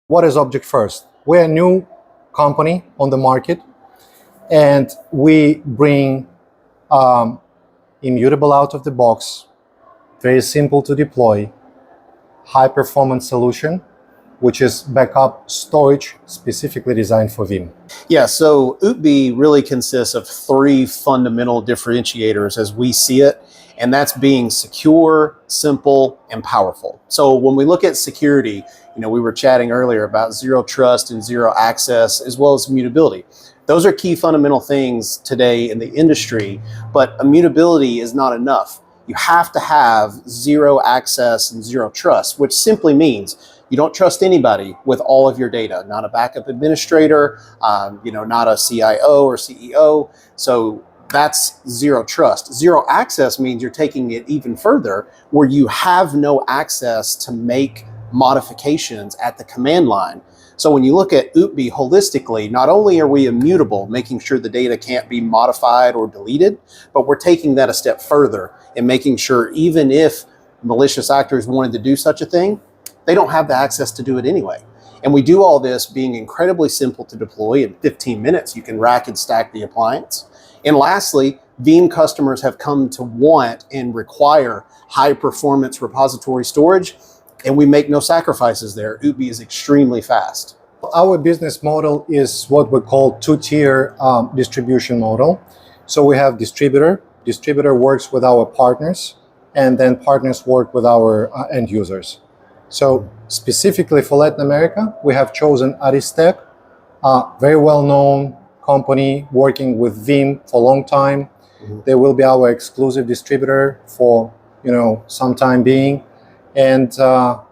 What is Object First? We're a new company on the market, and we bring immutable out of the box, very simple to deploy, high performance solution, which is backup storage specifically designed for Veeam. Yeah, so UTB really consists of three fundamental differentiators as we see it, and that's being secure, simple, and powerful. So when we look at security, we were chatting earlier about zero trust and zero access, as well as immutability. Those are key fundamental things today in the industry, but immutability is not enough. You have to have zero access and zero trust, which simply means you don't trust anybody with all of your data, not a backup administrator, not a CIO or CEO. So that's zero trust. Zero access means you're taking it even further, where you have no access to make modifications at the command line. So when you look at UTB holistically, not only are we immutable, making sure the data can't be modified or deleted, but we're taking that a step further and making sure even if malicious actors wanted to do such a thing, they don't have the access to do it anyway. And we do all this being incredibly simple to deploy. In 15 minutes, you can rack and stack the appliance. And lastly, Veeam customers have come to want and require high performance repository storage, and we make no sacrifices there. UTB is extremely fast. Our business model is what we call two-tier distribution model. So we have distributor. Distributor works with our partners, and then partners work with our end users. So specifically for Latin America, we have chosen Aristep, a very well-known company working with Veeam for a long time. Mm-hmm. They will be our exclusive distributor for some time being. And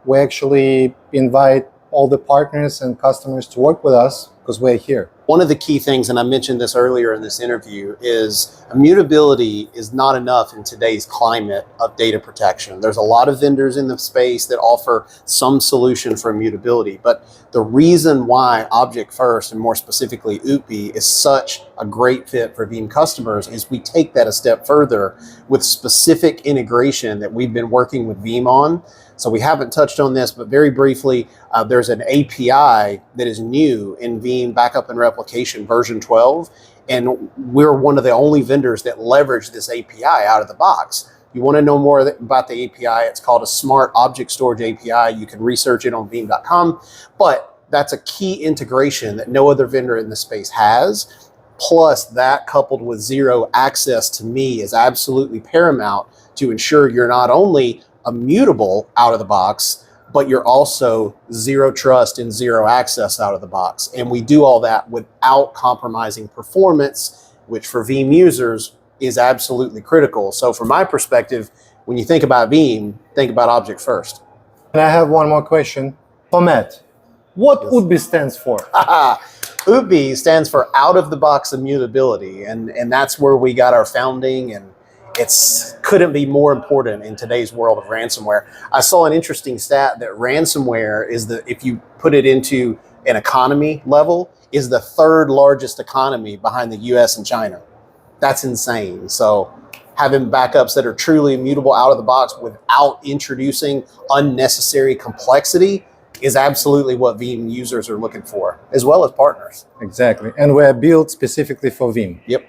we actually invite all the partners and customers to work with us because we're here. One of the key things, and I mentioned this earlier in this interview, is immutability is not enough in today's climate of data protection. There's a lot of vendors in the space that offer some solution for immutability, but the reason why Object First, and more specifically UTB, is such a great fit for Veeam customers is we take that a step further with specific integration that we've been working with Veeam on. So we haven't touched on this, but very briefly, there's an API that is new in Veeam Backup and Replication version 12, and we're one of the only vendors that leverage this API out of the box. You want to know more about the API, it's called a Smart Object Storage API. You can research it on veeam.com, but that's a key integration that no other vendor in the space has. Plus, that coupled with zero access to me is absolutely paramount to ensure you're not only immutable out of the box, but you're also zero trust and zero access out of the box. And we do all that without compromising performance, which for Veeam users is absolutely critical. So from my perspective, when you think about Veeam, think about Object First. And I have one more question. For Matt, what UTB stands for? UTB stands for out of the box immutability. And that's where we got our founding, and couldn't be more important in today's world of ransomware. I saw an interesting stat that ransomware is if you put it into an economy level, is the third largest economy behind the US and China. That's insane. So having backups that are truly immutable out of the box without introducing unnecessary complexity is absolutely what Veeam users are looking for, as well as partners. Exactly. And we're built specifically for Veeam. Yep.